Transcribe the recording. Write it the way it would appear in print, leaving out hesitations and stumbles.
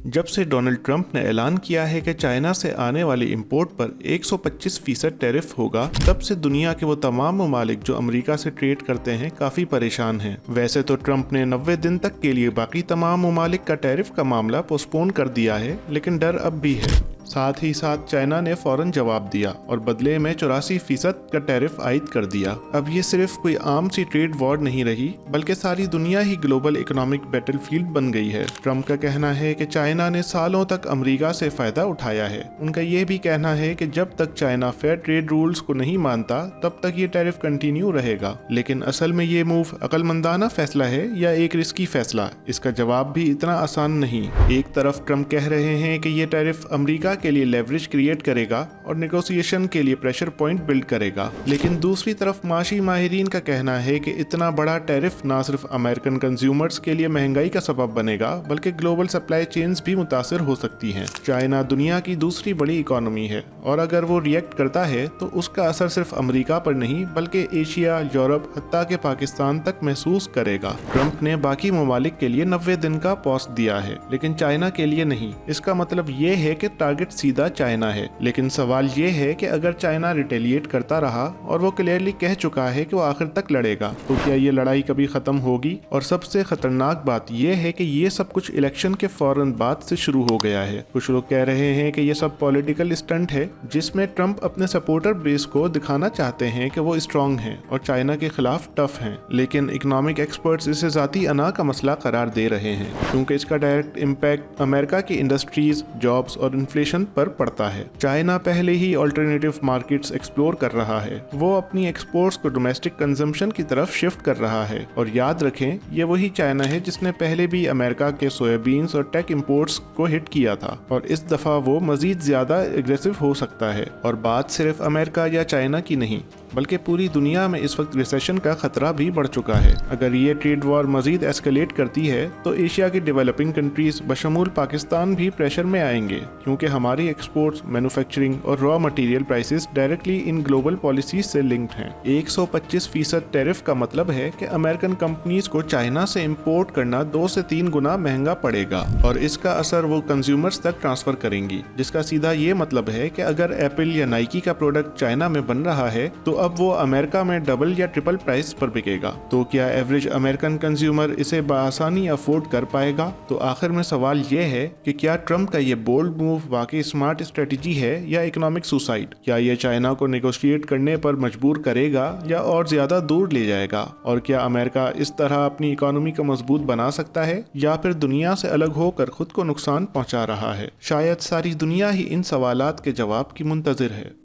जब से Donald Trump ने ऐलान किया है कि चाइना से आने वाले इंपोर्ट पर 125% टैरिफ होगा, तब से दुनिया के वो तमाम ममालिक जो अमेरिका से ट्रेड करते हैं काफी परेशान हैं। वैसे तो ट्रंप ने 90 दिन तक के लिए बाकी तमाम ममालिक का टैरिफ का मामला पोस्टपोन कर दिया है, लेकिन डर अब भी है। साथ ही साथ चाइना ने फौरन जवाब दिया और बदले में 84% का टैरिफ आयद कर दिया। अब ये सिर्फ कोई आम सी ट्रेड वॉर नहीं रही, बल्कि सारी दुनिया ही ग्लोबल इकोनॉमिक बैटलफील्ड बन गई है। ट्रंप का कहना है कि चाइना ने सालों तक अमेरिका से फायदा उठाया है। उनका ये भी कहना है कि जब तक चाइना फेयर ट्रेड रूल्स को नहीं मानता, तब तक ये टैरिफ कंटिन्यू रहेगा। लेकिन असल में ये मूव अक्लमंदाना फैसला है या एक रिस्की फैसला, इसका जवाब भी इतना आसान नहीं। एक तरफ ट्रंप कह रहे हैं कि ये टैरिफ अमेरिका के लिए लेवरेज क्रिएट करेगा और नेगोशिएशन के लिए प्रेशर पॉइंट बिल्ड करेगा, लेकिन दूसरी तरफ माशी माहिरीन का कहना है कि इतना बड़ा टैरिफ ना सिर्फ अमेरिकन कंज्यूमर्स के लिए महंगाई का सबब बनेगा, बल्कि ग्लोबल सप्लाई चेन्स भी मुतासर हो सकती हैं। चाइना दुनिया की दूसरी बड़ी इकोनॉमी है और अगर वो रिएक्ट करता है तो उसका असर सिर्फ अमेरिका पर नहीं बल्कि एशिया, यूरोप, हत्ता के पाकिस्तान तक महसूस करेगा। ट्रंप ने बाकी ममालिक के लिए 90 दिन का पॉज दिया है, लेकिन चाइना के लिए नहीं। इसका मतलब ये है कि टारगेट सीधा चाइना है, लेकिन सवाल ये है कि अगर चाइना रिटेलिएट करता रहा, और वो क्लियरली कह चुका है कि वो आखिर तक लड़ेगा, तो क्या ये लड़ाई कभी खत्म होगी? और सबसे खतरनाक बात ये है कि ये सब कुछ इलेक्शन के फौरन बाद से शुरू हो गया है। कुछ लोग कह रहे हैं कि ये सब पॉलिटिकल स्टंट है, जिसमें ट्रंप अपने सपोर्टर बेस को दिखाना चाहते हैं कि वो स्ट्रांग हैं और चाइना के खिलाफ टफ हैं। लेकिन इकोनॉमिक एक्सपर्ट्स इसे जाती अना का मसला करार दे रहे हैं, क्योंकि इसका डायरेक्ट इम्पैक्ट अमेरिका की इंडस्ट्रीज, जॉब्स और इन्फ्लेशन पर पड़ता है। चाइना पहले ही अल्टरनेटिव मार्केट्स एक्सप्लोर कर रहा है। वो अपनी एक्सपोर्ट्स को डोमेस्टिक कंजम्पशन की तरफ शिफ्ट कर रहा है। और याद रखें, ये वही चाइना है जिसने पहले भी अमेरिका के सोयाबीन्स और टेक इंपोर्ट्स को हिट किया था, और इस दफा वो मजीद ज्यादा एग्रेसिव हो सकता है। और बात सिर्फ अमेरिका या चाइना की नहीं, बल्कि पूरी दुनिया में इस वक्त रिसेशन का खतरा भी बढ़ चुका है। अगर ये ट्रेड वॉर मजीद एस्केलेट करती है तो एशिया की डेवलपिंग कंट्रीज बशमूल पाकिस्तान भी प्रेशर में आएंगे, क्योंकि हमारी एक्सपोर्ट्स, मैन्युफैक्चरिंग और raw material prices directly in global policies से लिंक्ड हैं। 125% टैरिफ का मतलब है कि अमेरिकन कंपनीज को चाइना से इंपोर्ट करना 2 से 3 गुना महंगा पड़ेगा, और इसका असर वो कंज्यूमर्स तक ट्रांसफर करेंगी, जिसका सीधा ये मतलब है कि अगर एप्पल या नाइकी का प्रोडक्ट चाइना में बन रहा है तो अब वो अमेरिका में डबल या ट्रिपल प्राइस पर बिकेगा। तो क्या एवरेज अमेरिकन कंज्यूमर इसे बआसानी अफोर्ड कर पाएगा? तो आखिर में सवाल ये है कि क्या ट्रंप का ये बोल्ड मूव वाकई स्मार्ट स्ट्रेटजी है या इकोनॉमिक सुसाइड? क्या ये चाइना को नेगोशिएट करने पर मजबूर करेगा या और ज्यादा दूर ले जाएगा? और क्या अमेरिका इस तरह अपनी इकोनॉमी को मजबूत बना सकता है, या फिर दुनिया से अलग होकर खुद को नुकसान पहुंचा रहा है? शायद सारी दुनिया ही इन सवालात के जवाब की मुंतजिर है।